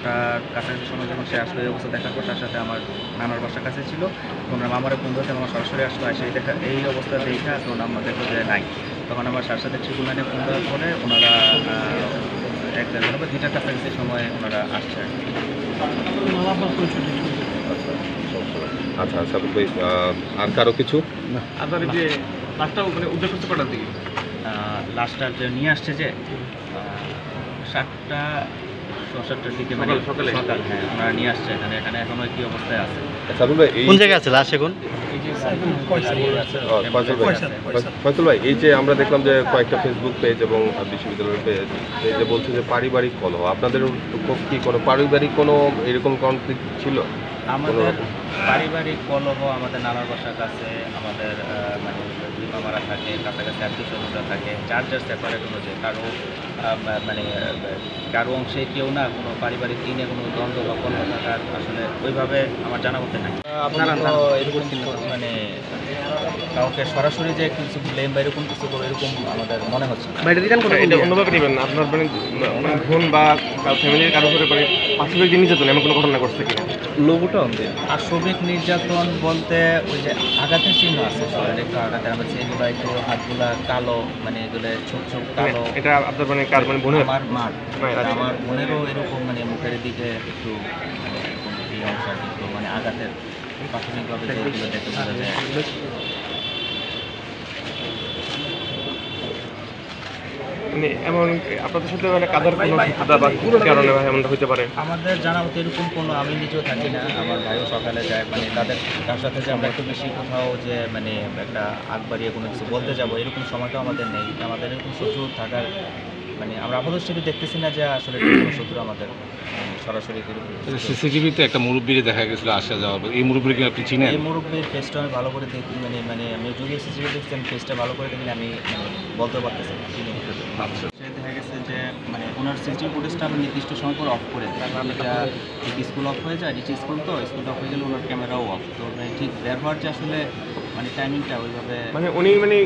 12টার কাছাকাছি সময় যখন সে আসলো, এই অবস্থা দেখার পর তার সাথে আমার নানার বাসার কাছে ছিল, ওনার মামারে ফোন ধরতে আমার সরাসরি আসলো, এসে এই অবস্থা দেখা তখন আমরা দেখলো যে নাই। তখন আমার সাথে সাথে ট্রিপল নাইনে ফোন দেওয়ার পরে ওনারা 1-1.5 ঘন্টা বা 2টার কাছাকাছি সময় ওনারা আসছে আর কি। আচ্ছা সাবিক ভাই, আর কারো কিছু আপনার যে লাশটা মানে উদ্ধার করতে কটার দিকে? লাস্টটা যে নিয়ে আসছে যে 7টার দিকে, মানে সকালে? সকাল, হ্যাঁ, ওনারা নিয়ে আসছে এখানে এখনো কি অবস্থায় আছে। সাবিক ভাই, কোন জায়গায় আছে লাশ এখন? ফয়সাল ভাই, এই যে আমরা দেখলাম যে কয়েকটা ফেসবুক পেজ এবং বিশ্ববিদ্যালয়ের পেজ এই যে বলছে যে পারিবারিক কলহ, আপনাদের কি কোনো পারিবারিক কোনো এরকম কনফ্লিক্ট ছিল? আমাদের পারিবারিক কলহ আমাদের নানার বাসার কাছে, আমাদের মানে দুই মামারা থাকে, কাছাকাছি আত্মীয় স্বজনরা থাকে, যার সেপারেট অনুযায়ী মানে কারো অংশে কেউ না কোনো পারিবারিক দিনে কোনো দ্বন্দ্ব বা কলহ থাকার আসলে ওইভাবে আমার জানা মতে নাই। আপনারা এরকম মানে কাউকে সরাসরি যে কিছু ব্লেম বা এরকম কিছু করে এরকম আমাদের মনে হচ্ছে না। এটা অন্যভাবে নেবেন না, আপনার মানে বোন বা ফ্যামিলির কারো করে মানে পাশবিক দিয়ে নির্যাতন এমন কোনো ঘটনা ঘটছে কিনা? লোগোটা পাশবিক নির্যাতন বলতে ওই যে আঘাতের চিহ্ন আছে, শরীরে একটু আঘাতের, আমরা চিনি বা একটু হাতগুলা কালো, মানে এগুলো ছোট ছোট কালো। এটা আপনার মানে কার মানে বোনের? আমার বোনেরও এরকম মানে মুখের দিকে একটু মানে এরকম এই অংশ একটু মানে আঘাতের প্রাথমিকভাবে যেগুলো দেখতে বোঝা যায়। মানে এমন আপনাদের সাথে মানে কাদার কোনো কাদা বা কারণে এমনটা হতে পারে? আমাদের জানা মতো এরকম কোনো, আমি নিজেও থাকি না, আমার ভাইও সকালে যায়, মানে তার সাথে যে আমরা একটু বেশি কোথাও যে মানে একটা আগ বাড়িয়ে কোনো কিছু বলতে যাবো এরকম সময়টাও আমাদের নেই। আমাদের এরকম শত্রু থাকার মানে আমরা আপাতত সেটা দেখতেছি না যে আসলে কোনো শত্রু আমাদের সরাসরি। সিসিটিভিতে একটা মুরব্বীর দেখা গেছিল আসা যাওয়ার, এই মুরব্বীকে আপনি চিনেন? এই মুরব্বীর ফেসটা আমি ভালো করে দেখি, মানে আমি যদি সিসিটিভি দেখছি, আমি ফেসটা ভালো করে দেখিনি, আমি মানে বলতে পারতেছি না চিনি। সে দেখা গেছে যে মানে ওনার সিসিটিভি ফুটেজটা আমি নির্দিষ্ট সময় পর অফ করে, কারণ এটা স্কুল অফ হয়ে যায়, ডিচি স্কুল, তো স্কুল অফ হয়ে গেলে ওনার ক্যামেরাও অফ, তো ঠিক বের হওয়ার যে আসলে মানে টাইমিংটা ওইভাবে মানে উনি মানে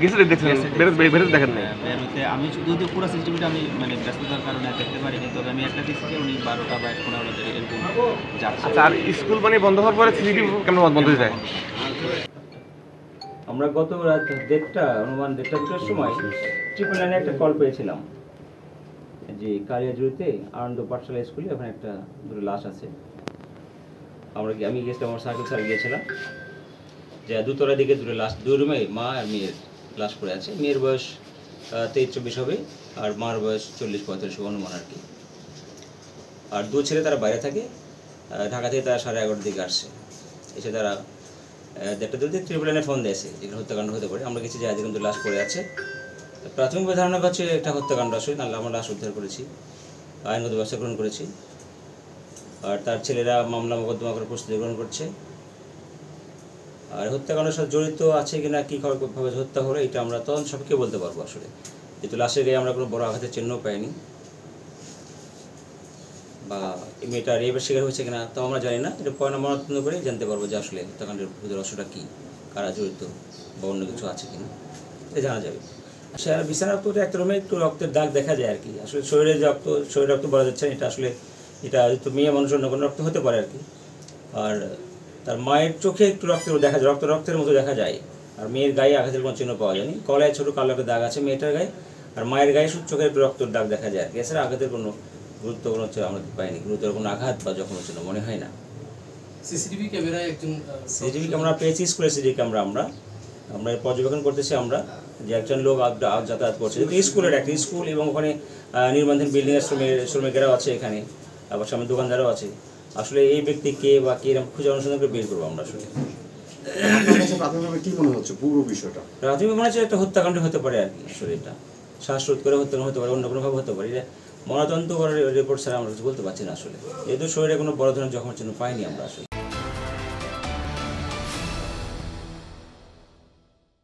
গেছে দেখছেন, বেরোতে দেখেন না? বের হইতে আমি যদি পুরো সিসিটিভিটা আমি মানে ব্যস্ততার কারণে দেখতে পারিনি, তবে আমি একটা দেখছি যে উনি 12টা বা 15টা এরকম যাচ্ছে। আচ্ছা, আর স্কুল মানে বন্ধ হওয়ার পরে সিসিটিভি ক্যামেরা বন্ধ হয়ে যায়? আমরা গত রাত 1:30-2টার সময় ট্রিপল নাইনে একটা কল পেয়েছিলাম যে কালিয়াজুড়িতে আনন্দ পাঠশালা স্কুলে ওখানে একটা দুটো লাশ আছে। আমি গেছিলাম, আমার সার্কেল স্যার গিয়েছিলাম, যে দুতলার দিকে দুটো লাশ, দুই রুমে মা আর মেয়ের লাশ পড়ে আছে। মেয়ের বয়স 23-24 হবে, আর মার বয়স 40-45 অনুমান আর কি। আর দু ছেলে তারা বাইরে থাকে, ঢাকা থেকে তারা 11:30টার দিকে আসছে। এসে তারা 1:30 ট্রিপল নাইনে ফোন দিয়েছে যেখানে হত্যাকাণ্ড হতে পারে। আমরা গেছি, যে আজ কিন্তু লাশ পড়ে আছে। প্রাথমিকভাবে ধারণা করছে একটা হত্যাকাণ্ড আসলে, নাহলে আমরা লাশ উদ্ধার করেছি, আইনগত ব্যবস্থা গ্রহণ করেছি। আর তার ছেলেরা মামলা মোকদ্দমা করে প্রস্তুতি গ্রহণ করছে। আর হত্যাকাণ্ডের সাথে জড়িত আছে কিনা, কীভাবে হত্যা হলো, এটা আমরা তখন সবকে বলতে পারবো আসলে, যেহেতু লাশের গায়ে আমরা কোনো বড় আঘাতের চিহ্নও পাইনি, বা এই মেয়েটা রেপের শিকার হয়েছে কিনা তাও আমরা জানি না। এটা ময়নাতদন্ত করে জানতে পারবো যে আসলে হত্যাকাণ্ডের ভূত রহস্যটা কী, কারা জড়িত বা অন্য কিছু আছে কিনা, এটা জানা যাবে। আর বিছানার উপরে একটা রুমে একটু রক্তের দাগ দেখা যায় আর কি। আসলে শরীরে রক্ত বলা যাচ্ছে না, এটা আসলে এটা হয়তো মেয়ে মানুষের অন্য কোনো রক্ত হতে পারে আর কি। আর তার মায়ের চোখে একটু রক্তের দেখা যায়, রক্তের মতো দেখা যায়। আর মেয়ের গায়ে আঘাতের কোনো চিহ্ন পাওয়া যায়নি। গলায় ছোটো কালো একটা দাগ আছে মেয়েটার গায়ে, আর মায়ের গায়ে চোখের একটু রক্তের দাগ দেখা যায় আর কি। এছাড়া আঘাতের কোনো গুরুত্বপূর্ণ হচ্ছে আমরা পাইনি, গুরুতর কোনো আঘাত বা জখম হচ্ছে মনে হয় না। সিসিটিভি ক্যামেরা পেয়েছি, স্কুলের সিসিটিভি ক্যামেরা আমরা পর্যবেক্ষণ করতেছি আমরা, যে একজন লোক যাতায়াত করছে স্কুলের, একটা স্কুল এবং ওখানে নির্মাণাধীন বিল্ডিংয়ের শ্রমিকেরাও আছে এখানে, আবার সামনে দোকানদারও আছে। আসলে এই ব্যক্তি কে বা কে এরকম খুঁজে অনুসন্ধান করে বের করবো আমরা। আসলে প্রাথমিকভাবে কি মনে হচ্ছে পুরো বিষয়টা? প্রাথমিক মনে হচ্ছে একটা হত্যাকাণ্ড হতে পারে আর কি। আসলে এটা শ্বাসরোধ করে হত্যাকাণ্ড হতে পারে, অন্য কোনোভাবে হতে পারে। এটা ময়নাতদন্ত করার রিপোর্ট ছাড়া আমরা কিছু বলতে পারছি না আসলে, যেহেতু শরীরে কোনো বড় ধরনের জখমের চিহ্ন পাইনি আমরা আসলে।